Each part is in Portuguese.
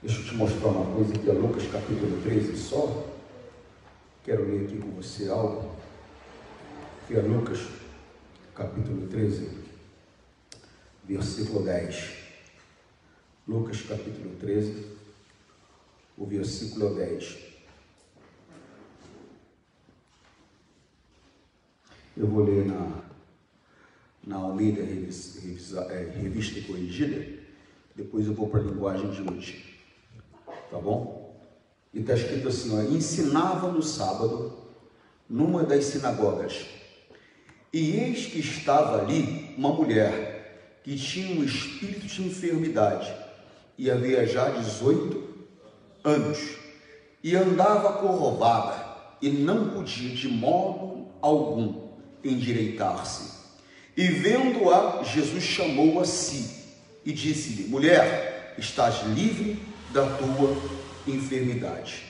Deixa eu te mostrar uma coisa aqui, Lucas capítulo 13 só. Quero ler aqui com você algo. Aqui é Lucas capítulo 13, versículo 10. Lucas capítulo 13, o versículo 10. Eu vou ler na Almeida Revista Corrigida, depois eu vou para a linguagem de hoje. Tá bom? E está escrito assim, ó, ensinava no sábado, numa das sinagogas, e eis que estava ali uma mulher que tinha um espírito de enfermidade, e havia já 18 anos, e andava corcovada, e não podia de modo algum endireitar-se. E vendo-a, Jesus chamou a si, e disse-lhe, mulher, estás livre da tua enfermidade.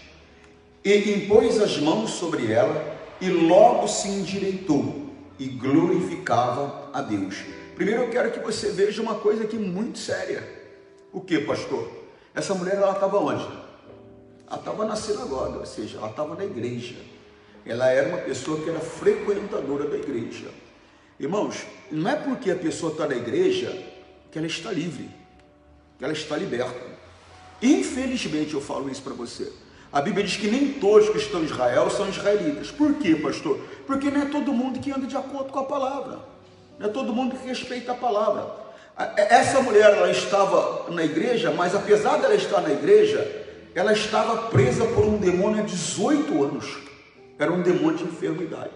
E impôs as mãos sobre ela, e logo se endireitou, e glorificava a Deus. Primeiro eu quero que você veja uma coisa aqui muito séria. O que, pastor? Essa mulher, ela estava onde? Ela estava na sinagoga, ou seja, ela estava na igreja. Ela era uma pessoa que era frequentadora da igreja. Irmãos, não é porque a pessoa está na igreja que ela está livre, que ela está liberta. Infelizmente eu falo isso para você. A Bíblia diz que nem todos que estão em Israel são israelitas. Por quê, pastor? Porque não é todo mundo que anda de acordo com a palavra. Não é todo mundo que respeita a palavra. Essa mulher, ela estava na igreja, mas apesar dela estar na igreja, ela estava presa por um demônio há 18 anos. Era um demônio de enfermidade.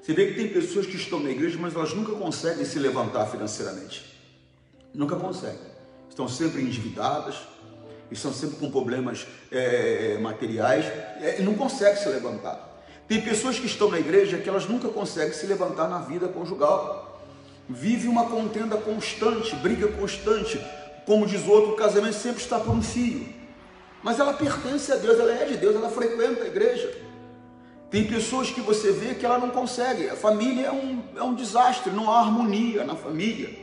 Você vê que tem pessoas que estão na igreja, mas elas nunca conseguem se levantar financeiramente. Nunca conseguem. Estão sempre endividadas, estão sempre com problemas materiais, e não conseguem se levantar. Tem pessoas que estão na igreja que elas nunca conseguem se levantar na vida conjugal. Vive uma contenda constante, briga constante. Como diz o outro, o casamento sempre está por um fio. Mas ela pertence a Deus, ela é de Deus, ela frequenta a igreja. Tem pessoas que você vê que ela não consegue. A família é um desastre, não há harmonia na família.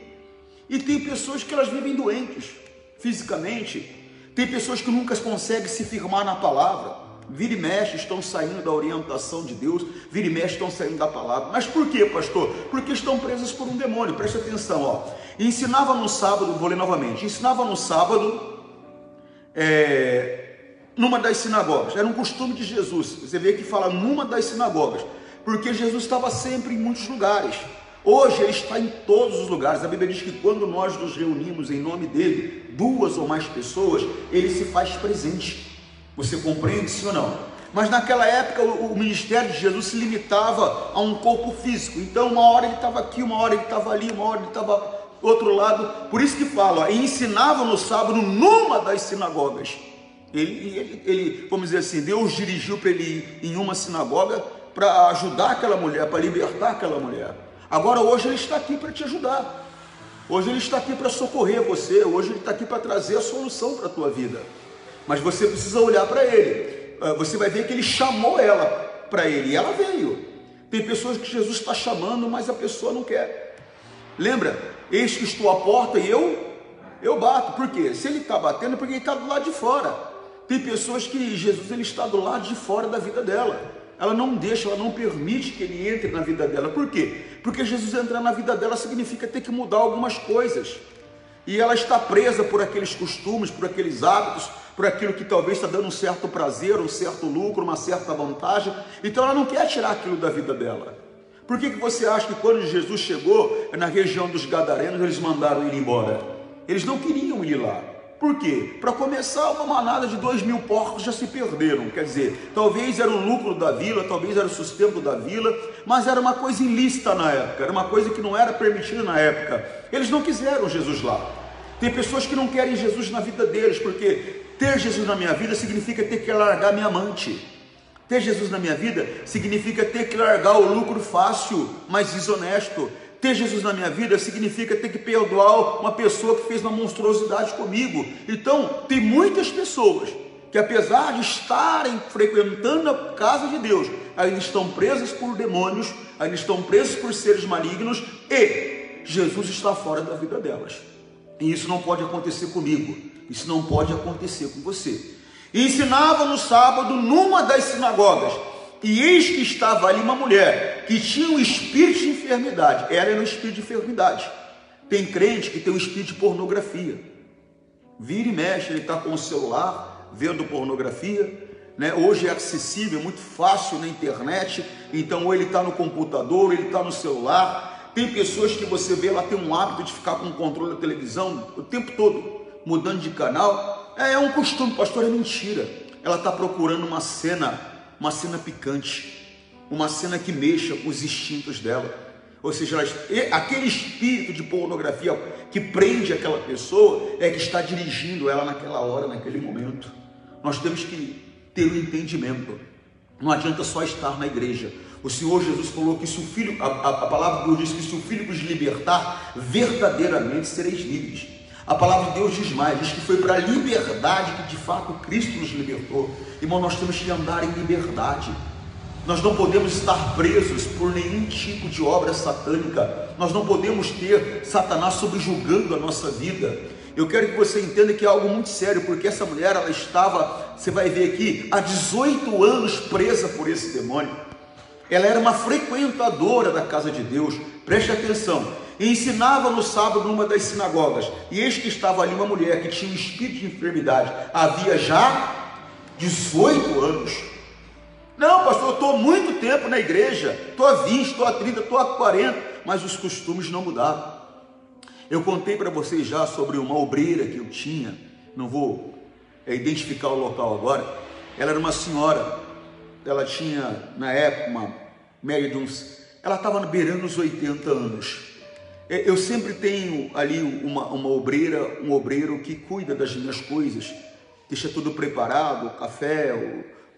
E tem pessoas que elas vivem doentes, fisicamente. Tem pessoas que nunca conseguem se firmar na palavra. Vira e mexe, estão saindo da orientação de Deus. Vira e mexe, estão saindo da palavra. Mas por quê, pastor? Porque estão presas por um demônio. Preste atenção, ó. Ensinava no sábado, vou ler novamente. Ensinava no sábado, numa das sinagogas. Era um costume de Jesus. Você vê que fala numa das sinagogas. Porque Jesus estava sempre em muitos lugares. Hoje ele está em todos os lugares. A Bíblia diz que quando nós nos reunimos em nome dele, 2 ou mais pessoas, ele se faz presente. Você compreende, sim ou não? Mas naquela época o ministério de Jesus se limitava a um corpo físico. Então uma hora ele estava aqui, uma hora ele estava ali, uma hora ele estava do outro lado. Por isso que fala, ó, e ensinava no sábado numa das sinagogas. Ele, vamos dizer assim, Deus dirigiu para ele ir em uma sinagoga para ajudar aquela mulher, para libertar aquela mulher. Agora hoje ele está aqui para te ajudar. Hoje ele está aqui para socorrer você. Hoje ele está aqui para trazer a solução para a tua vida. Mas você precisa olhar para ele. Você vai ver que ele chamou ela para ele e ela veio. Tem pessoas que Jesus está chamando, mas a pessoa não quer. Lembra? Eis que estou à porta e eu bato. Por quê? Se ele está batendo é porque ele está do lado de fora. Tem pessoas que Jesus ele está do lado de fora da vida dela. Ela não deixa, ela não permite que ele entre na vida dela. Por quê? Porque Jesus entrar na vida dela significa ter que mudar algumas coisas. E ela está presa por aqueles costumes, por aqueles hábitos, por aquilo que talvez está dando um certo prazer, um certo lucro, uma certa vantagem. Então ela não quer tirar aquilo da vida dela. Por que você acha que quando Jesus chegou na região dos Gadarenos, eles mandaram ele embora? Eles não queriam ir lá. Por quê? Para começar, uma manada de 2.000 porcos já se perderam. Quer dizer, talvez era o lucro da vila, talvez era o sustento da vila, mas era uma coisa ilícita na época, era uma coisa que não era permitida na época. Eles não quiseram Jesus lá. Tem pessoas que não querem Jesus na vida deles, porque ter Jesus na minha vida significa ter que largar minha amante. Ter Jesus na minha vida significa ter que largar o lucro fácil, mas desonesto. Ter Jesus na minha vida significa ter que perdoar uma pessoa que fez uma monstruosidade comigo. Então, tem muitas pessoas que, apesar de estarem frequentando a casa de Deus, ainda estão presas por demônios, ainda estão presas por seres malignos, e Jesus está fora da vida delas. E isso não pode acontecer comigo, isso não pode acontecer com você. E ensinava no sábado numa das sinagogas, e eis que estava ali uma mulher que tinha um espírito de enfermidade. Ela era um espírito de enfermidade. Tem crente que tem um espírito de pornografia. Vira e mexe, ele está com o celular, vendo pornografia, né? Hoje é acessível, é muito fácil na internet, então ou ele está no computador, ou ele está no celular. Tem pessoas que você vê, ela tem um hábito de ficar com o controle da televisão o tempo todo, mudando de canal. É um costume, pastor, é mentira. Ela está procurando uma cena picante, uma cena que mexa com os instintos dela. Ou seja, aquele espírito de pornografia que prende aquela pessoa é que está dirigindo ela naquela hora, naquele momento. Nós temos que ter o entendimento. Não adianta só estar na igreja. O Senhor Jesus falou que se o Filho, a palavra de Deus diz que se o Filho vos libertar, verdadeiramente sereis livres. A palavra de Deus diz mais, diz que foi para a liberdade que de fato Cristo nos libertou. Irmão, nós temos que andar em liberdade. Nós não podemos estar presos por nenhum tipo de obra satânica. Nós não podemos ter Satanás subjugando a nossa vida. Eu quero que você entenda que é algo muito sério, porque essa mulher, ela estava, você vai ver aqui, há 18 anos presa por esse demônio. Ela era uma frequentadora da casa de Deus, preste atenção, e ensinava no sábado numa das sinagogas, e eis que estava ali uma mulher que tinha um espírito de enfermidade, havia já 18 anos. Não, pastor, eu estou há muito tempo na igreja, estou há 20, estou há 30, estou há 40, mas os costumes não mudaram. Eu contei para vocês já sobre uma obreira que eu tinha, não vou identificar o local agora. Ela era uma senhora, ela tinha na época uma média de uns, ela estava beirando os 80 anos. Eu sempre tenho ali uma obreira, um obreiro que cuida das minhas coisas, deixa tudo preparado, o café,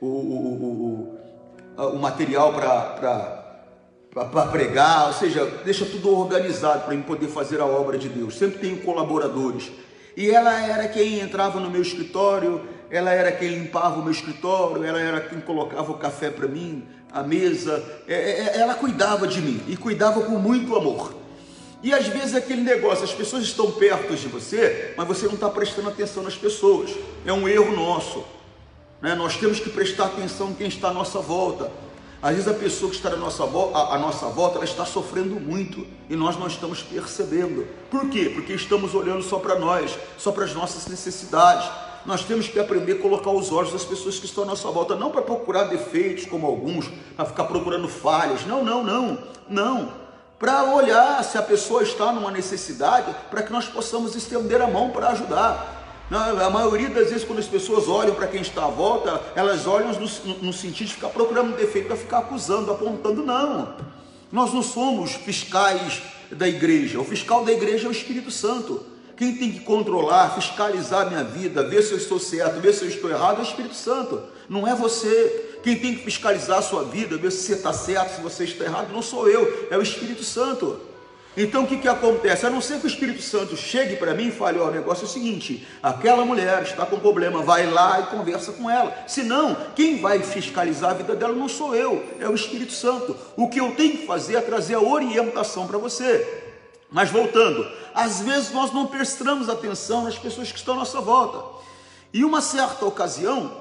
o material para pregar, ou seja, deixa tudo organizado para eu poder fazer a obra de Deus. Sempre tenho colaboradores. E ela era quem entrava no meu escritório, ela era quem limpava o meu escritório, ela era quem colocava o café para mim, a mesa. Ela cuidava de mim e cuidava com muito amor. E às vezes aquele negócio, as pessoas estão perto de você, mas você não está prestando atenção nas pessoas. É um erro nosso, né? Nós temos que prestar atenção em quem está à nossa volta. Às vezes a pessoa que está à nossa volta, ela está sofrendo muito e nós não estamos percebendo. Por quê? Porque estamos olhando só para nós, só para as nossas necessidades. Nós temos que aprender a colocar os olhos das pessoas que estão à nossa volta, não para procurar defeitos como alguns, para ficar procurando falhas. Não. Para olhar se a pessoa está numa necessidade, para que nós possamos estender a mão para ajudar. A maioria das vezes, quando as pessoas olham para quem está à volta, elas olham no sentido de ficar procurando defeito, para ficar acusando, apontando. Não, nós não somos fiscais da igreja. O fiscal da igreja é o Espírito Santo. Quem tem que controlar, fiscalizar a minha vida, ver se eu estou certo, ver se eu estou errado, é o Espírito Santo, não é você. Quem tem que fiscalizar a sua vida, ver se você está certo, se você está errado, não sou eu, é o Espírito Santo. Então o que acontece? A não ser que o Espírito Santo chegue para mim e fale, ó, o negócio é o seguinte, aquela mulher está com problema, vai lá e conversa com ela. Senão, quem vai fiscalizar a vida dela não sou eu, é o Espírito Santo. O que eu tenho que fazer é trazer a orientação para você. Mas voltando, às vezes nós não prestamos atenção nas pessoas que estão à nossa volta. E uma certa ocasião,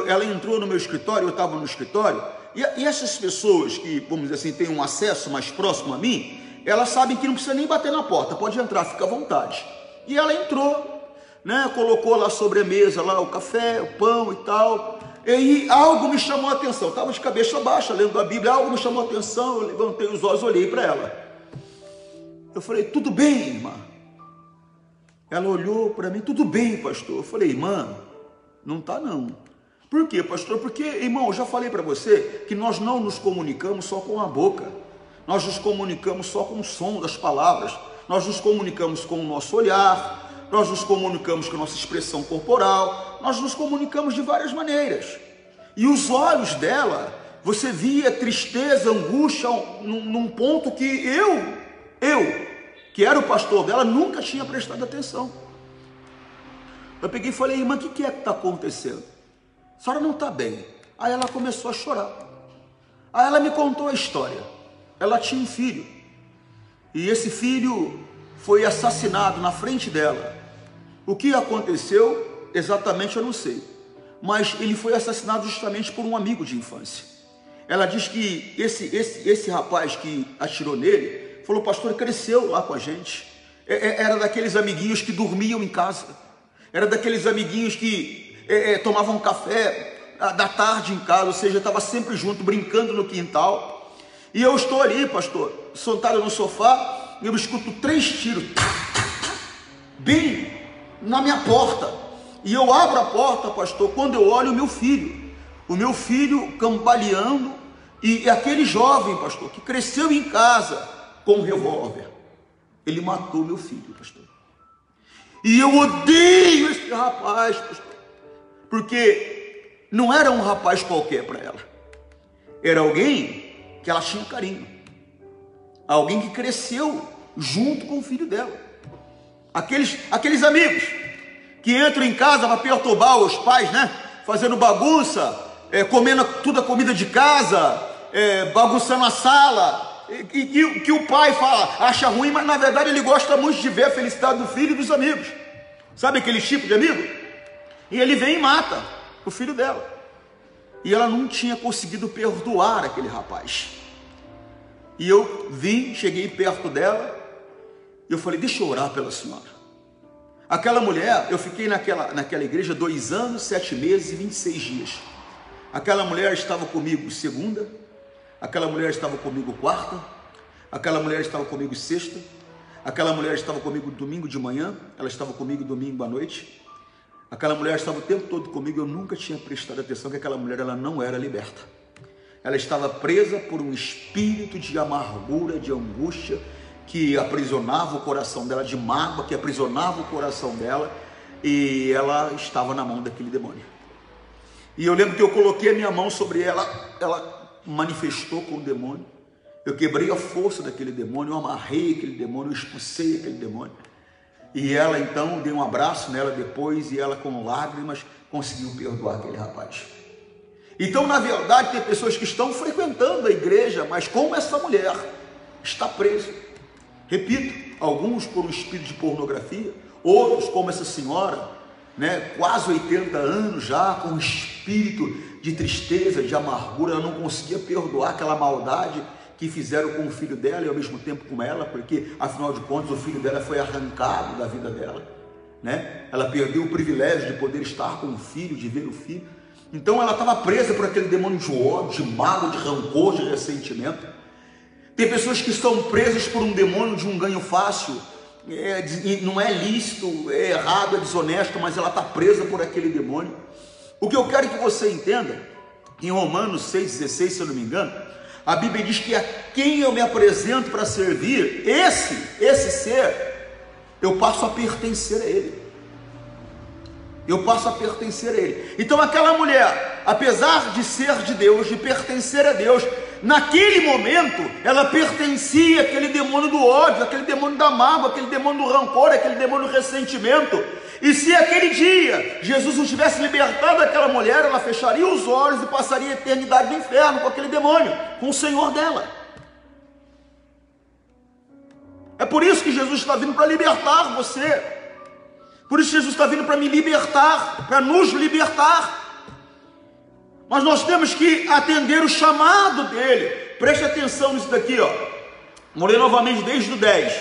ela entrou no meu escritório, eu estava no escritório, e essas pessoas que, vamos dizer assim, têm um acesso mais próximo a mim, elas sabem que não precisa nem bater na porta, pode entrar, fica à vontade. E ela entrou, né, colocou lá sobre a mesa lá o café, o pão e tal, e algo me chamou a atenção. Eu estava de cabeça baixa lendo a Bíblia, algo me chamou a atenção, eu levantei os olhos, olhei para ela. Eu falei, tudo bem, irmã? Ela olhou para mim, tudo bem, pastor? Eu falei, irmã, não está não. Por quê, pastor? Porque, irmão, eu já falei para você que nós não nos comunicamos só com a boca. Nós nos comunicamos só com o som das palavras. Nós nos comunicamos com o nosso olhar. Nós nos comunicamos com a nossa expressão corporal. Nós nos comunicamos de várias maneiras. E os olhos dela, você via tristeza, angústia, num ponto que eu, que era o pastor dela, nunca tinha prestado atenção. Eu peguei e falei, irmã, o que é que está acontecendo? A senhora não está bem. Aí ela começou a chorar. Aí ela me contou a história. Ela tinha um filho. E esse filho foi assassinado na frente dela. O que aconteceu exatamente eu não sei, mas ele foi assassinado justamente por um amigo de infância. Ela diz que esse rapaz que atirou nele, falou: pastor, cresceu lá com a gente, era daqueles amiguinhos que dormiam em casa, era daqueles amiguinhos que tomavam café da tarde em casa, ou seja, estava sempre junto, brincando no quintal. E eu estou ali, pastor, sentado no sofá, e eu escuto 3 tiros, bem na minha porta. E eu abro a porta, pastor, quando eu olho o meu filho cambaleando, e aquele jovem, pastor, que cresceu em casa com um revólver, ele matou meu filho, pastor. E eu odeio esse rapaz, pastor, porque não era um rapaz qualquer para ela, era alguém que ela tinha carinho, alguém que cresceu junto com o filho dela. Aqueles amigos que entram em casa para perturbar os pais, né? Fazendo bagunça, comendo toda a comida de casa, bagunçando a sala, que o pai acha ruim, mas na verdade ele gosta muito de ver a felicidade do filho e dos amigos. Sabe aquele tipo de amigo? E ele vem e mata o filho dela. E ela não tinha conseguido perdoar aquele rapaz. E eu cheguei perto dela, e eu falei: deixa eu orar pela senhora. Aquela mulher, eu fiquei naquela igreja 2 anos, 7 meses e 26 dias. Aquela mulher estava comigo segunda, aquela mulher estava comigo quarta, aquela mulher estava comigo sexta, aquela mulher estava comigo domingo de manhã, ela estava comigo domingo à noite. Aquela mulher estava o tempo todo comigo, eu nunca tinha prestado atenção que aquela mulher, ela não era liberta. Ela estava presa por um espírito de amargura, de angústia, que aprisionava o coração dela, de mágoa, que aprisionava o coração dela, e ela estava na mão daquele demônio. E eu lembro que eu coloquei a minha mão sobre ela, ela manifestou com o demônio, eu quebrei a força daquele demônio, eu amarrei aquele demônio, eu expulsei aquele demônio, e ela então, dei um abraço nela depois, e ela com lágrimas conseguiu perdoar aquele rapaz. Então, na verdade, tem pessoas que estão frequentando a igreja, mas como essa mulher está presa. Repito, alguns por um espírito de pornografia, outros como essa senhora, né, quase 80 anos já, com um espírito de tristeza, de amargura, ela não conseguia perdoar aquela maldade que fizeram com o filho dela e ao mesmo tempo com ela, porque afinal de contas o filho dela foi arrancado da vida dela, né? Ela perdeu o privilégio de poder estar com o filho, de ver o filho. Então ela estava presa por aquele demônio de ódio, de mágoa, de rancor, de ressentimento. Tem pessoas que estão presas por um demônio de um ganho fácil, não é lícito, é errado, é desonesto, mas ela está presa por aquele demônio. O que eu quero que você entenda, em Romanos 6,16, se eu não me engano, a Bíblia diz que a quem eu me apresento para servir, esse ser, eu passo a pertencer a ele. Eu passo a pertencer a ele. Então aquela mulher, apesar de ser de Deus, de pertencer a Deus, naquele momento, ela pertencia àquele demônio do ódio, aquele demônio da mágoa, aquele demônio do rancor, aquele demônio do ressentimento. E se aquele dia Jesus não tivesse libertado aquela mulher, ela fecharia os olhos e passaria a eternidade no inferno com aquele demônio, com o Senhor dela. É por isso que Jesus está vindo para libertar você. Por isso Jesus está vindo para me libertar, para nos libertar. Mas nós temos que atender o chamado dele. Preste atenção nisso daqui, ó. Vou ler novamente desde o 10.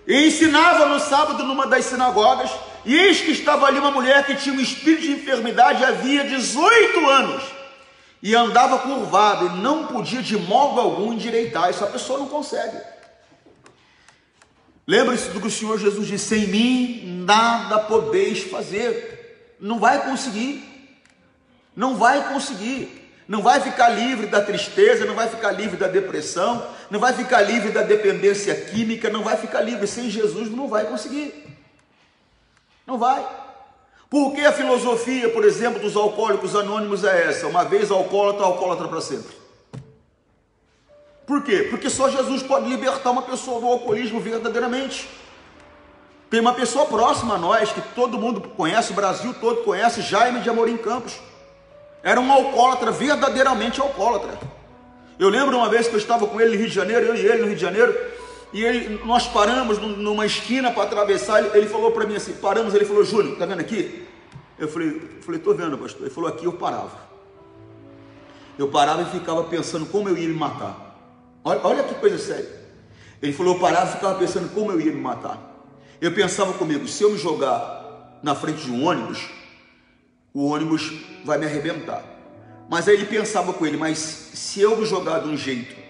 E ensinava no sábado numa das sinagogas, e eis que estava ali uma mulher que tinha um espírito de enfermidade havia 18 anos, e andava curvada, e não podia de modo algum endireitar. Essa pessoa não consegue. Lembre-se do que o Senhor Jesus disse: sem mim nada podeis fazer. Não vai conseguir, não vai conseguir, não vai ficar livre da tristeza, não vai ficar livre da depressão, não vai ficar livre da dependência química, não vai ficar livre. Sem Jesus não vai conseguir, não vai. Porque a filosofia, por exemplo, dos alcoólicos anônimos é essa: uma vez alcoólatra, alcoólatra para sempre. Por quê? Porque só Jesus pode libertar uma pessoa do alcoolismo verdadeiramente. Tem uma pessoa próxima a nós, que todo mundo conhece, o Brasil todo conhece, Jaime de Amorim Campos. Era um alcoólatra, verdadeiramente alcoólatra. Eu lembro uma vez que eu estava com ele no Rio de Janeiro, eu e ele no Rio de Janeiro, nós paramos numa esquina para atravessar. Ele falou para mim assim, paramos, ele falou: Júnior, tá vendo aqui? Eu falei, tô vendo, pastor. Ele falou: aqui eu parava. Eu parava e ficava pensando como eu ia me matar. Olha que coisa séria. Ele falou: eu parava e ficava pensando como eu ia me matar. Eu pensava comigo: se eu me jogar na frente de um ônibus, o ônibus vai me arrebentar. Mas aí ele pensava com ele: mas se eu me jogar de um jeito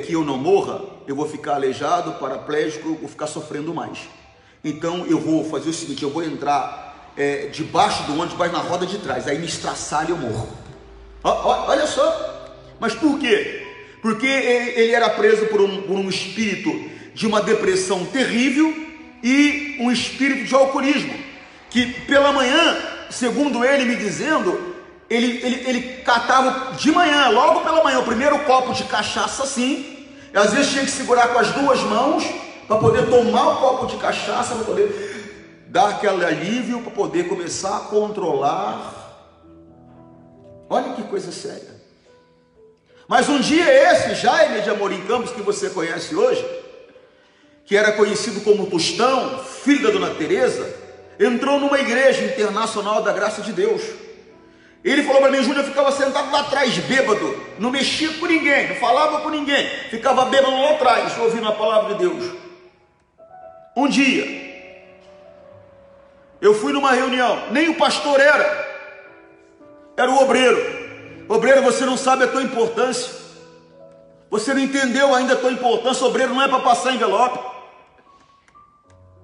que eu não morra, eu vou ficar aleijado, paraplégico, eu vou ficar sofrendo mais. Então eu vou fazer o seguinte: eu vou entrar debaixo do ônibus, mas na roda de trás, aí me estraçalha e eu morro. Olha só. Mas por quê? Porque ele era preso por um espírito de uma depressão terrível e um espírito de alcoolismo, que pela manhã, segundo ele me dizendo, ele catava de manhã, logo pela manhã, o primeiro copo de cachaça assim, e às vezes tinha que segurar com as duas mãos para poder tomar o copo de cachaça, para poder dar aquele alívio, para poder começar a controlar. Olha que coisa séria. Mas um dia esse Jaime de Amorim Campos, que você conhece hoje, que era conhecido como Tostão, filho da Dona Teresa, entrou numa igreja internacional da graça de Deus. Ele falou para mim: Júnior, eu ficava sentado lá atrás, bêbado, não mexia com ninguém, não falava com ninguém, ficava bêbado lá atrás, ouvindo a palavra de Deus. Um dia, eu fui numa reunião, nem o pastor era o obreiro. Obreiro, você não sabe a tua importância, você não entendeu ainda a tua importância. Obreiro não é para passar envelope,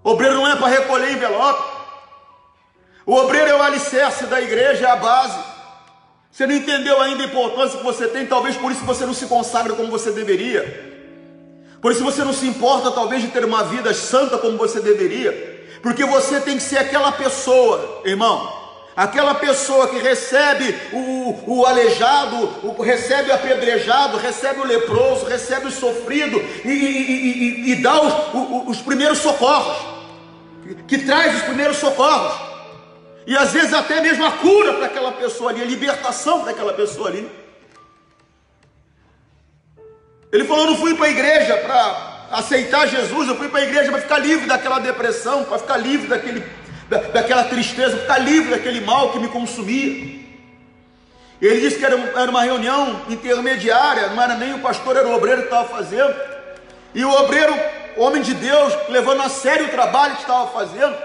obreiro não é para recolher envelope, o obreiro é o alicerce da igreja, é a base. Você não entendeu ainda a importância que você tem, talvez por isso você não se consagra como você deveria, por isso você não se importa talvez de ter uma vida santa como você deveria, porque você tem que ser aquela pessoa, irmão, aquela pessoa que recebe o aleijado, recebe o apedrejado, recebe o leproso, recebe o sofrido e dá os primeiros socorros, que traz os primeiros socorros, e às vezes até mesmo a cura para aquela pessoa ali, a libertação para aquela pessoa ali. Ele falou: eu não fui para a igreja para aceitar Jesus, eu fui para a igreja para ficar livre daquela depressão, para ficar livre daquela tristeza, ficar livre daquele mal que me consumia. Ele disse que era uma reunião intermediária, não era nem o pastor, era o obreiro que estava fazendo, e o obreiro, homem de Deus, levando a sério o trabalho que estava fazendo,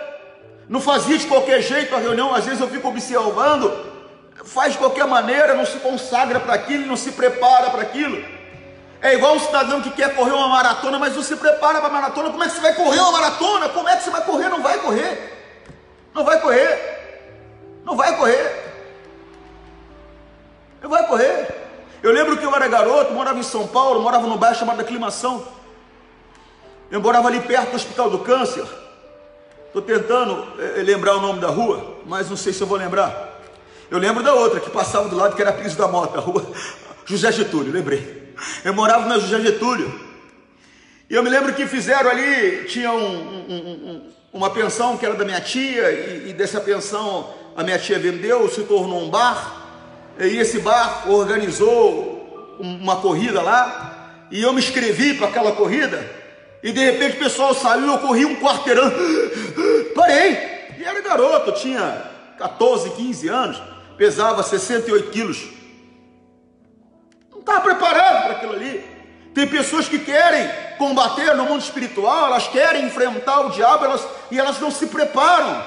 não fazia de qualquer jeito a reunião. Às vezes eu fico observando, faz de qualquer maneira, não se consagra para aquilo, não se prepara para aquilo. É igual um cidadão que quer correr uma maratona, mas não se prepara para a maratona. Como é que você vai correr uma maratona? Como é que você vai correr? Não vai correr. Não vai correr. Não vai correr. Não vai correr. Eu lembro que eu era garoto, morava em São Paulo, morava num bairro chamado Aclimação. Eu morava ali perto do Hospital do Câncer. Estou tentando lembrar o nome da rua, mas não sei se eu vou lembrar. Eu lembro da outra, que passava do lado, que era Piso da Mota, a rua José Getúlio, lembrei. Eu morava na José Getúlio. E eu me lembro que fizeram ali, tinha uma pensão que era da minha tia, e dessa pensão a minha tia vendeu, se tornou um bar, e esse bar organizou uma corrida lá, e eu me inscrevi para aquela corrida, e de repente o pessoal saiu, eu corri um quarteirão, parei, e era garoto, eu tinha 14, 15 anos, pesava 68 quilos, não estava preparado para aquilo ali. Tem pessoas que querem combater no mundo espiritual, elas querem enfrentar o diabo, e elas não se preparam.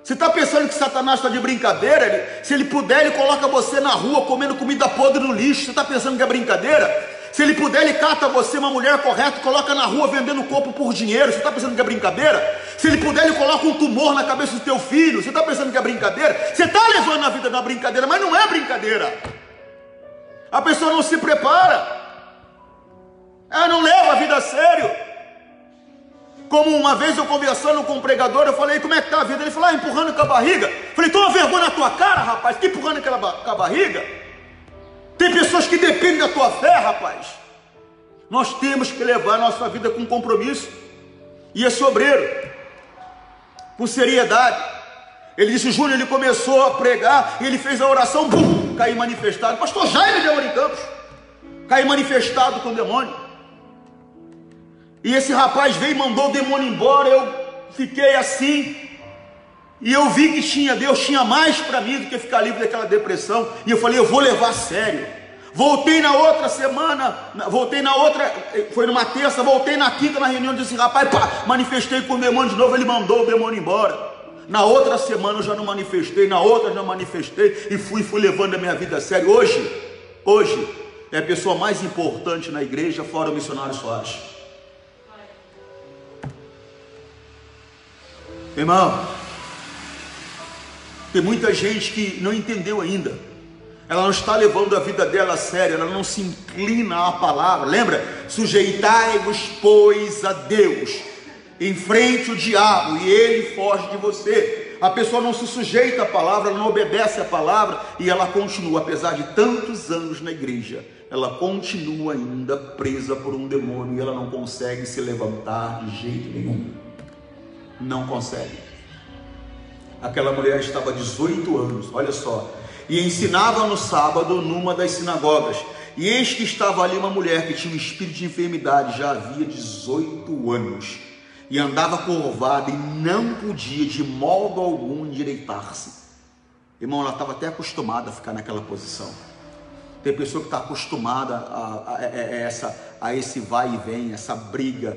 Você está pensando que Satanás está de brincadeira? Se ele puder, ele coloca você na rua comendo comida podre no lixo. Você está pensando que é brincadeira? Se ele puder, ele cata você, uma mulher correta, e coloca na rua vendendo corpo por dinheiro. Você está pensando que é brincadeira? Se ele puder, ele coloca um tumor na cabeça do teu filho. Você está pensando que é brincadeira? Você está levando a vida na brincadeira, mas não é brincadeira. A pessoa não se prepara, ela não leva a vida a sério. Como uma vez eu conversando com um pregador, eu falei: como é que está a vida? Ele falou: empurrando com a barriga. Eu falei: toma vergonha na tua cara, rapaz, que empurrando com a barriga? Tem pessoas que dependem da tua fé, rapaz. Nós temos que levar a nossa vida com compromisso. E esse obreiro, com seriedade, ele disse: Júnior, ele começou a pregar, e ele fez a oração, bum, caiu manifestado. Pastor Jaime de Amorim Campos, caiu manifestado com o demônio. E esse rapaz veio e mandou o demônio embora. Eu fiquei assim, e eu vi que Deus tinha mais para mim do que ficar livre daquela depressão. E eu falei, eu vou levar a sério. Voltei na outra semana, foi numa terça, voltei na quinta na reunião, disse, rapaz, pá, manifestei com o demônio de novo, ele mandou o demônio embora. Na outra semana eu já não manifestei, na outra já manifestei, e fui levando a minha vida a sério. Hoje é a pessoa mais importante na igreja, fora o missionário Soares. Irmão, tem muita gente que não entendeu ainda. Ela não está levando a vida dela a sério, ela não se inclina à palavra. Lembra? Sujeitai-vos, pois, a Deus, enfrente o diabo e ele foge de você. A pessoa não se sujeita à palavra, ela não obedece à palavra, e ela continua, apesar de tantos anos na igreja, ela continua ainda presa por um demônio, e ela não consegue se levantar de jeito nenhum. Não consegue. Aquela mulher estava 18 anos, olha só, e ensinava no sábado numa das sinagogas, e eis que estava ali uma mulher que tinha um espírito de enfermidade, já havia 18 anos, e andava curvada, e não podia de modo algum endireitar-se. Irmão, ela estava até acostumada a ficar naquela posição. Tem pessoa que está acostumada a esse vai e vem, essa briga.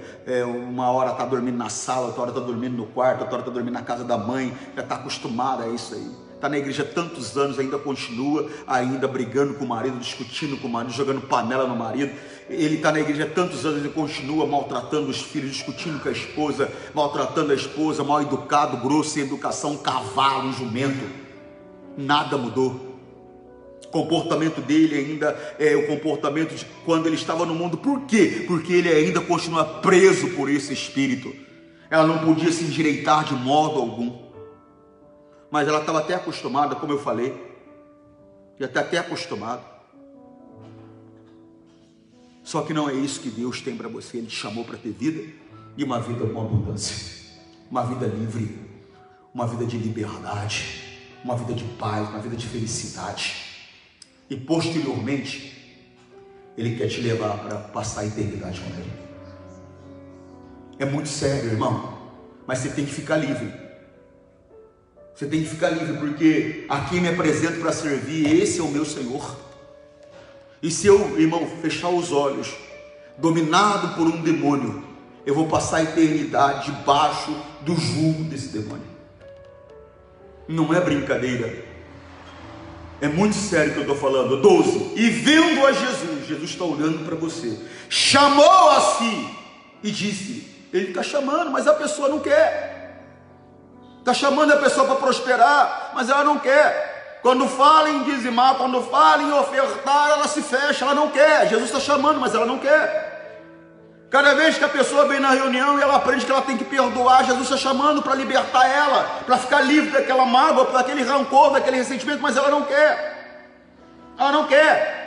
Uma hora está dormindo na sala, outra hora está dormindo no quarto, outra hora está dormindo na casa da mãe. Já está acostumada a isso aí. Está na igreja há tantos anos, ainda continua ainda brigando com o marido, discutindo com o marido, jogando panela no marido. Ele está na igreja há tantos anos e continua maltratando os filhos, discutindo com a esposa, maltratando a esposa, mal educado, grosso, sem educação, um cavalo, um jumento. Nada mudou. O comportamento dele ainda é o comportamento de quando ele estava no mundo. Por quê? Porque ele ainda continua preso por esse espírito. Ela não podia se endireitar de modo algum. Mas ela estava até acostumada, como eu falei. Já está até acostumada. Só que não é isso que Deus tem para você. Ele te chamou para ter vida, e uma vida com abundância. Uma vida livre. Uma vida de liberdade. Uma vida de paz, uma vida de felicidade. E posteriormente, Ele quer te levar para passar a eternidade com Ele. É muito sério, irmão. Mas você tem que ficar livre. Você tem que ficar livre, porque aqui me apresento para servir, esse é o meu Senhor. E se eu, irmão, fechar os olhos, dominado por um demônio, eu vou passar a eternidade debaixo do jugo desse demônio. Não é brincadeira. É muito sério que eu estou falando. 12. E vendo a Jesus, Jesus está olhando para você, chamou a si e disse. Ele está chamando, mas a pessoa não quer. Está chamando a pessoa para prosperar, mas ela não quer. Quando fala em dizimar, quando fala em ofertar, ela se fecha, ela não quer. Jesus está chamando, mas ela não quer. Cada vez que a pessoa vem na reunião e ela aprende que ela tem que perdoar, Jesus está chamando para libertar ela, para ficar livre daquela mágoa, daquele rancor, daquele ressentimento, mas ela não quer. Ela não quer.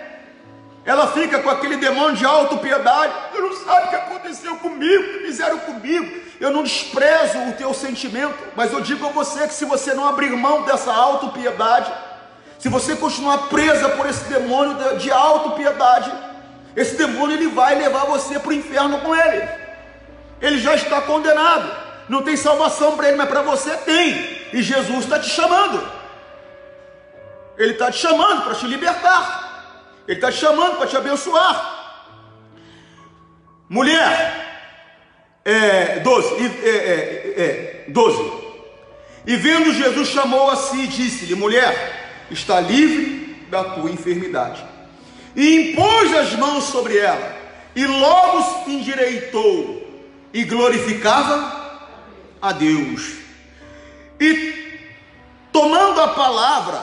Ela fica com aquele demônio de autopiedade. Eu não sabe o que aconteceu comigo, o que fizeram comigo. Eu não desprezo o teu sentimento, mas eu digo a você que se você não abrir mão dessa autopiedade, se você continuar presa por esse demônio de autopiedade, esse demônio ele vai levar você para o inferno com ele. Ele já está condenado. Não tem salvação para ele, mas para você tem. E Jesus está te chamando. Ele está te chamando para te libertar. Ele está te chamando para te abençoar. Mulher, 12. E vendo Jesus chamou a si e disse-lhe: mulher, está livre da tua enfermidade. E impôs as mãos sobre ela, e logo se endireitou, e glorificava a Deus. E tomando a palavra,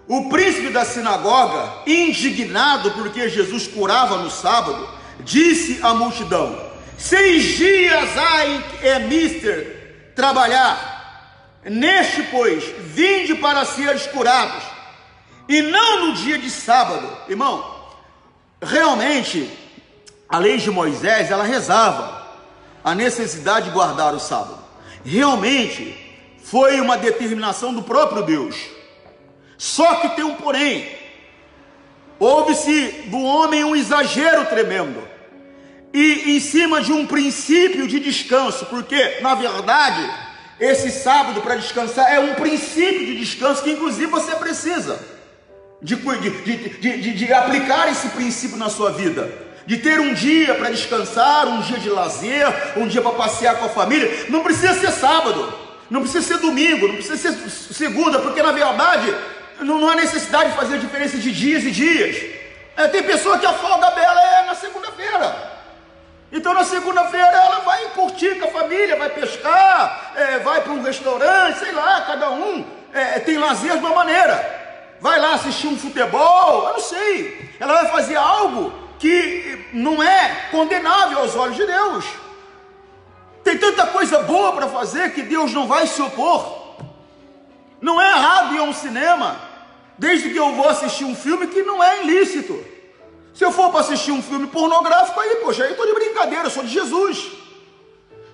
o príncipe da sinagoga, indignado porque Jesus curava no sábado, disse à multidão: 6 dias há mister trabalhar, neste pois vinde para seres curados, e não no dia de sábado. Irmão, realmente a lei de Moisés, ela rezava a necessidade de guardar o sábado. Realmente foi uma determinação do próprio Deus. Só que tem um porém. Houve-se do homem um exagero tremendo. e em cima de um princípio de descanso, porque na verdade esse sábado para descansar é um princípio de descanso que inclusive você precisa de aplicar esse princípio na sua vida, de ter um dia para descansar, um dia de lazer, um dia para passear com a família. Não precisa ser sábado, não precisa ser domingo, não precisa ser segunda, porque na verdade não há necessidade de fazer diferença de dias e dias. Tem pessoa que a folga dela é na segunda-feira. Então na segunda-feira ela vai curtir com a família, vai pescar, vai para um restaurante, sei lá, cada um tem lazer de uma maneira. Vai lá assistir um futebol, eu não sei. Ela vai fazer algo que não é condenável aos olhos de Deus. Tem tanta coisa boa para fazer que Deus não vai se opor. Não é errado ir a um cinema, desde que eu vou assistir um filme que não é ilícito. Se eu for para assistir um filme pornográfico, aí, poxa, aí eu estou de brincadeira, eu sou de Jesus.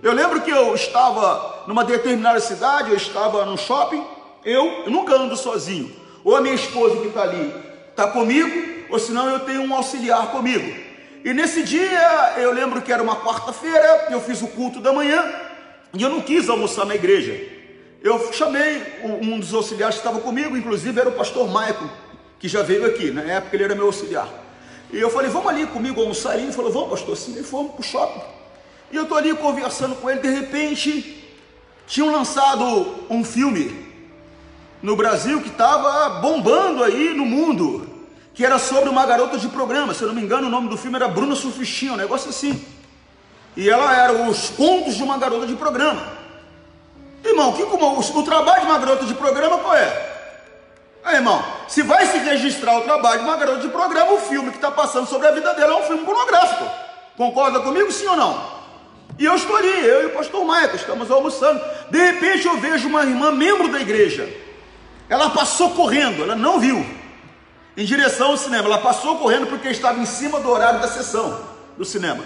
Eu lembro que eu estava numa determinada cidade, eu estava no shopping, eu nunca ando sozinho. Ou a minha esposa que está ali está comigo, ou senão eu tenho um auxiliar comigo. E nesse dia, eu lembro que era uma quarta-feira, eu fiz o culto da manhã, e eu não quis almoçar na igreja. Eu chamei um dos auxiliares que estava comigo, inclusive era o pastor Michael, que já veio aqui, na época ele era meu auxiliar. E eu falei, vamos ali comigo almoçar. E ele falou, vamos pastor, sim. E fomos para o shopping. E eu estou ali conversando com ele, de repente, tinham lançado um filme no Brasil que estava bombando aí no mundo, que era sobre uma garota de programa. Se eu não me engano, o nome do filme era Bruna Surfistinha, um negócio assim. E ela era os contos de uma garota de programa. Irmão, o trabalho de uma garota de programa qual é? Irmão, se vai se registrar o trabalho de uma garota de programa, o filme que está passando sobre a vida dela é um filme pornográfico. Concorda comigo, sim ou não? E eu estou ali, eu e o pastor Michael, estamos almoçando. De repente eu vejo uma irmã, membro da igreja. Ela passou correndo, ela não viu, em direção ao cinema. Ela passou correndo porque estava em cima do horário da sessão do cinema.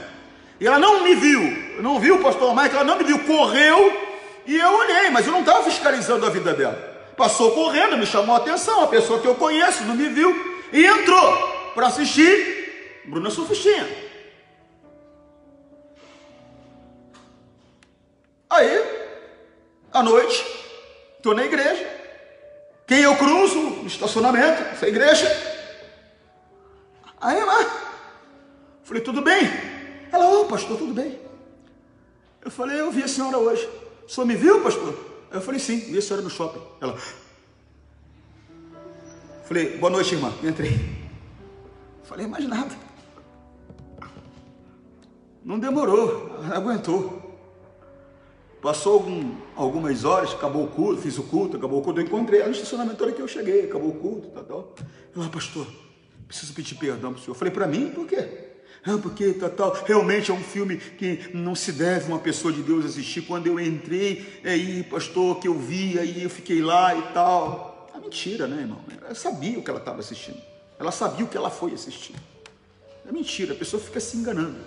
E ela não me viu, não viu o pastor Michael, ela não me viu, correu. E eu olhei, mas eu não estava fiscalizando a vida dela. Passou correndo, me chamou a atenção, a pessoa que eu conheço, não me viu, e entrou para assistir Bruna Surfistinha. Aí, à noite, estou na igreja, quem eu cruzo no estacionamento, essa igreja. Aí ela, falei, tudo bem? Ela, ô pastor, tudo bem? Eu falei, eu vi a senhora hoje. O senhor me viu, pastor? Eu falei, sim, vi a senhora no shopping. Ela, falei, boa noite, irmã. Entrei. Falei, mais nada. Não demorou, aguentou. Passou algumas horas, acabou o culto, fiz o culto, acabou o culto. Eu encontrei ela no estacionamento, hora que eu cheguei, acabou o culto, tal. Ela, pastor, preciso pedir perdão para o senhor. Eu falei, para mim, por quê? Porque realmente é um filme que não se deve uma pessoa de Deus assistir. Quando eu entrei, aí, pastor, que eu vi, aí eu fiquei lá e tal. Mentira, né, irmão? Ela sabia o que ela estava assistindo. Ela sabia o que ela foi assistir. É mentira, a pessoa fica se enganando.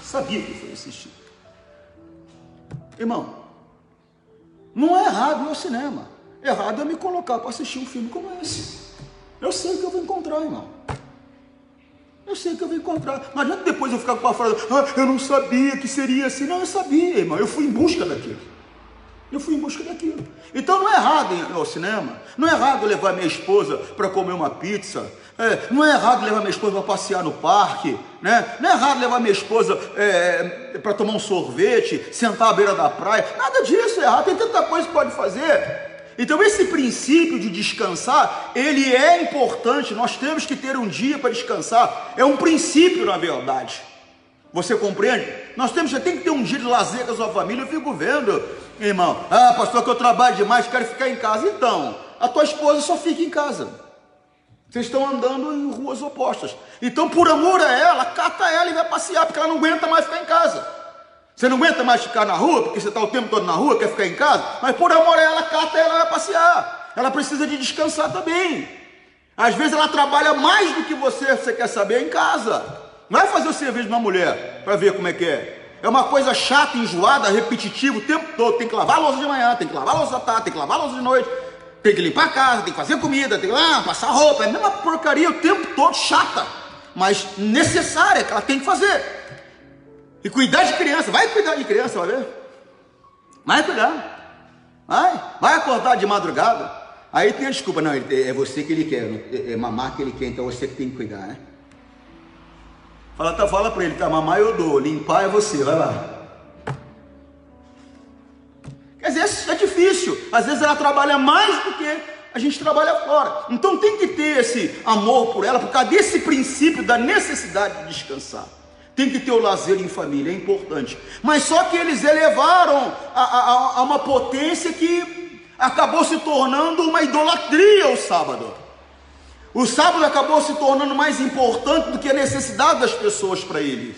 Sabia o que foi assistir. Irmão, não é errado ir ao cinema. Errado é me colocar para assistir um filme como esse. Eu sei o que eu vou encontrar, irmão. Eu sei que eu vou encontrar. Não adianta depois eu ficar com a frase, eu não sabia que seria assim. Não, eu sabia, irmão. Eu fui em busca daquilo. Então não é errado ir ao cinema. Não é errado levar minha esposa para comer uma pizza. Não é errado levar minha esposa para passear no parque. Né? Não é errado levar minha esposa para tomar um sorvete, sentar à beira da praia. Nada disso é errado. Tem tanta coisa que pode fazer. Então esse princípio de descansar, ele é importante, nós temos que ter um dia para descansar, é um princípio na verdade, você compreende? Nós tem que ter um dia de lazer com a sua família. Eu fico vendo, irmão, pastor, que eu trabalho demais, quero ficar em casa. Então, a tua esposa só fica em casa, vocês estão andando em ruas opostas, então por amor a ela, cata ela e vai passear, porque ela não aguenta mais ficar em casa. Você não aguenta mais ficar na rua, porque você está o tempo todo na rua, quer ficar em casa, mas por amor a ela, cata ela vai passear. Ela precisa de descansar também. Às vezes ela trabalha mais do que você quer saber em casa. Vai fazer o serviço de uma mulher, para ver como é que é. É uma coisa chata, enjoada, repetitiva o tempo todo. Tem que lavar a louça de manhã, tem que lavar a louça da tarde, tem que lavar a louça de noite, tem que limpar a casa, tem que fazer comida, tem que passar roupa. É a mesma porcaria o tempo todo, chata, mas necessária, que ela tem que fazer. E cuidar de criança, vai cuidar de criança, vai ver? Vai cuidar, vai acordar de madrugada. Aí tem a desculpa, não, é você que ele quer, é mamar que ele quer, então você que tem que cuidar, né? Fala para ele, tá, mamar eu dou, limpar é você, vai lá. Quer dizer, é difícil, às vezes ela trabalha mais do que a gente trabalha fora, então tem que ter esse amor por ela, por causa desse princípio da necessidade de descansar. Tem que ter o lazer em família, é importante. Mas só que eles elevaram a uma potência que acabou se tornando uma idolatria o sábado. O sábado acabou se tornando mais importante do que a necessidade das pessoas para eles.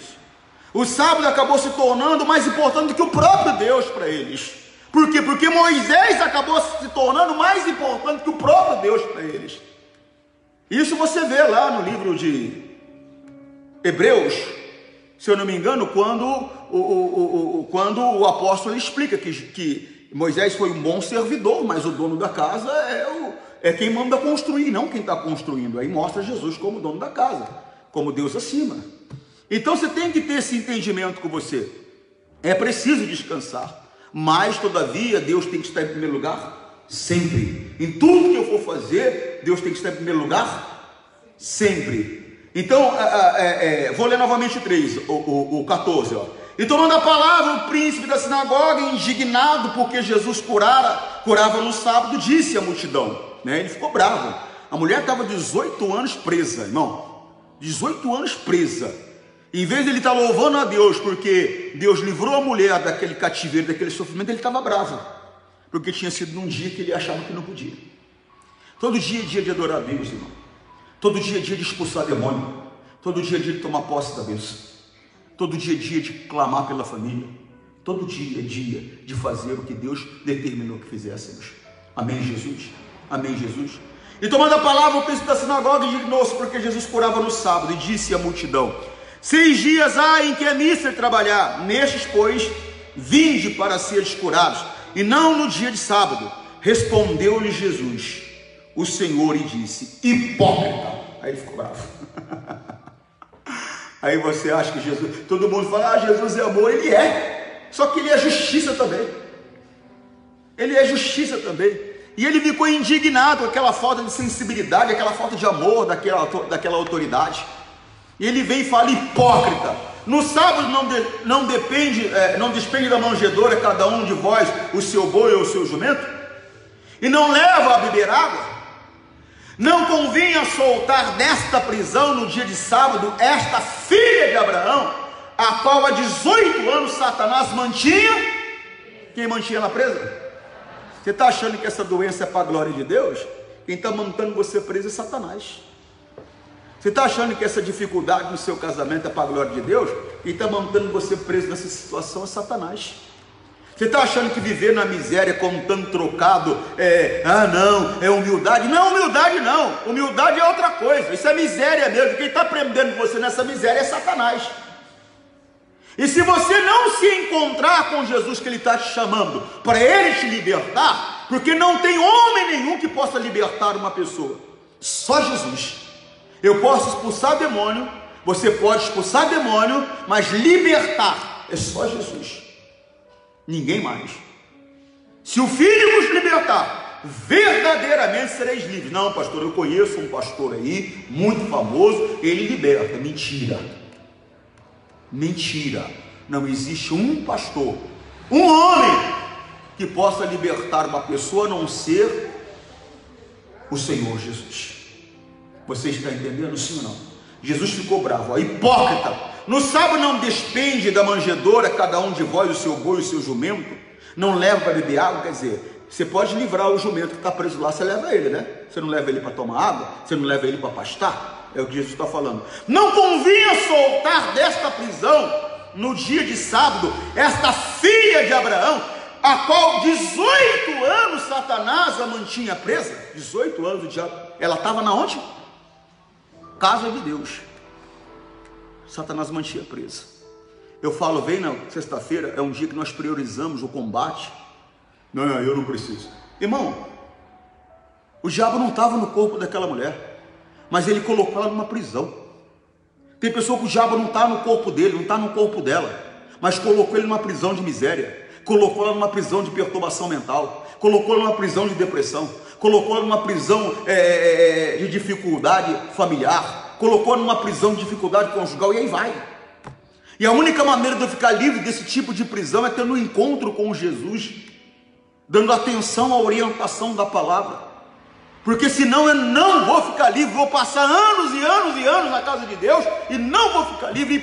O sábado acabou se tornando mais importante do que o próprio Deus para eles. Por quê? Porque Moisés acabou se tornando mais importante que o próprio Deus para eles. Isso você vê lá no livro de Hebreus, se eu não me engano, quando o apóstolo explica que Moisés foi um bom servidor, mas o dono da casa é quem manda construir, não quem está construindo. Aí mostra Jesus como dono da casa, como Deus acima. Então você tem que ter esse entendimento com você. É preciso descansar, mas todavia Deus tem que estar em primeiro lugar sempre. Em tudo que eu for fazer, Deus tem que estar em primeiro lugar sempre. Então, vou ler novamente o 14, ó. E tomando a palavra, o príncipe da sinagoga, indignado porque Jesus curava no sábado, disse à multidão, né? Ele ficou bravo. A mulher estava 18 anos presa, irmão, 18 anos presa. Em vez de ele estar louvando a Deus porque Deus livrou a mulher daquele cativeiro, daquele sofrimento, ele estava bravo, porque tinha sido num dia que ele achava que não podia. Todo dia é dia de adorar a Deus, irmão. Todo dia é dia de expulsar demônio. Todo dia é dia de tomar posse da bênção. Todo dia é dia de clamar pela família. Todo dia é dia de fazer o que Deus determinou que fizéssemos. Amém, Jesus? Amém, Jesus? E tomando a palavra, o príncipe da sinagoga indignou-se porque Jesus curava no sábado e disse à multidão: 6 dias há em que é mister trabalhar, nestes, pois, vinde para seres curados, e não no dia de sábado. Respondeu-lhe Jesus, o Senhor, e disse: hipócrita. Aí ele ficou bravo. Aí você acha que Jesus, todo mundo fala, Jesus é amor, ele é, só que ele é justiça também. Ele é justiça também. E ele ficou indignado com aquela falta de sensibilidade, aquela falta de amor daquela autoridade. E ele vem e fala: hipócrita. No sábado não despende da manjedoura cada um de vós o seu boi ou o seu jumento? E não leva a beber água? Não convinha soltar desta prisão no dia de sábado esta filha de Abraão, a qual há 18 anos Satanás mantinha? Quem mantinha ela presa? Você está achando que essa doença é para a glória de Deus? Quem está mantendo você preso é Satanás. Você está achando que essa dificuldade no seu casamento é para a glória de Deus? Quem está mantendo você preso nessa situação é Satanás. Você está achando que viver na miséria contando trocado não, é humildade? Não, humildade não, humildade é outra coisa, isso é miséria mesmo. Quem está prendendo você nessa miséria é Satanás. E se você não se encontrar com Jesus, que Ele está te chamando para Ele te libertar, porque não tem homem nenhum que possa libertar uma pessoa, só Jesus. Eu posso expulsar demônio, você pode expulsar demônio, mas libertar é só Jesus, ninguém mais. Se o Filho vos libertar, verdadeiramente sereis livres. Não, pastor, eu conheço um pastor aí, muito famoso, ele liberta. Mentira, mentira. Não existe um pastor, um homem que possa libertar uma pessoa a não ser o Senhor Jesus. Você está entendendo, sim ou não? Jesus ficou bravo, hipócrita. No sábado não despende da manjedoura cada um de vós o seu boi e o seu jumento? Não leva para beber água? Quer dizer, você pode livrar o jumento que está preso lá, você leva ele, né? Você não leva ele para tomar água? Você não leva ele para pastar? É o que Jesus está falando. Não convinha soltar desta prisão no dia de sábado esta filha de Abraão, a qual 18 anos Satanás a mantinha presa? 18 anos o diabo. Ela estava na onde? Casa de Deus. Satanás mantinha presa. Eu falo, vem na sexta-feira, é um dia que nós priorizamos o combate. Não, eu não preciso. Irmão, o diabo não estava no corpo daquela mulher, mas ele colocou ela numa prisão. Tem pessoa que o diabo não está no corpo dele, não está no corpo dela, mas colocou ele numa prisão de miséria, colocou ela numa prisão de perturbação mental, colocou ela numa prisão de depressão, colocou ela numa prisão de dificuldade familiar, colocou ela numa prisão de dificuldade conjugal, e aí vai. E a única maneira de eu ficar livre desse tipo de prisão é tendo um encontro com Jesus, dando atenção à orientação da palavra, porque senão eu não vou ficar livre, vou passar anos e anos e anos na casa de Deus, e não vou ficar livre, e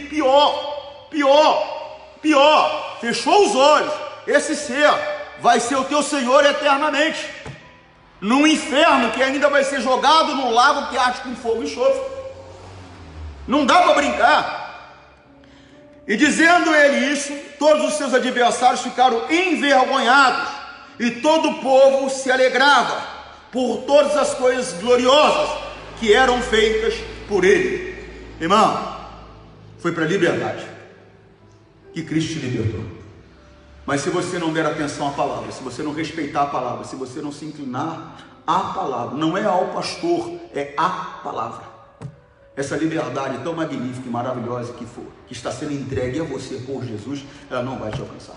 pior, fechou os olhos, esse ser vai ser o teu Senhor eternamente, num inferno que ainda vai ser jogado no lago que arde com fogo e enxofre. Não dá para brincar. E dizendo ele isso, todos os seus adversários ficaram envergonhados, e todo o povo se alegrava por todas as coisas gloriosas que eram feitas por ele. Irmão, foi para a liberdade que Cristo te libertou. Mas se você não der atenção à palavra, se você não respeitar a palavra, se você não se inclinar à palavra, não é ao pastor, é à palavra. Essa liberdade tão magnífica e maravilhosa que está sendo entregue a você por Jesus, ela não vai te alcançar.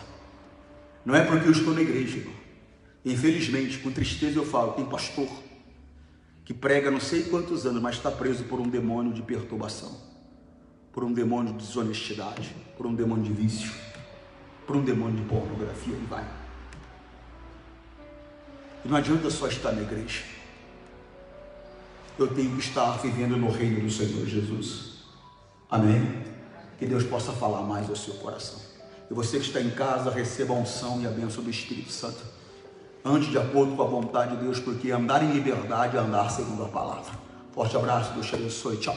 Não é porque eu estou na igreja, irmão. Infelizmente, com tristeza eu falo, tem pastor que prega não sei quantos anos, mas está preso por um demônio de perturbação, por um demônio de desonestidade, por um demônio de vício, por um demônio de pornografia, e vai. E não adianta só estar na igreja. Eu tenho que estar vivendo no reino do Senhor Jesus. Amém? Que Deus possa falar mais ao seu coração. E você que está em casa, receba a unção e a bênção do Espírito Santo. Ande de acordo com a vontade de Deus, porque andar em liberdade é andar segundo a palavra. Forte abraço, Deus te abençoe, tchau.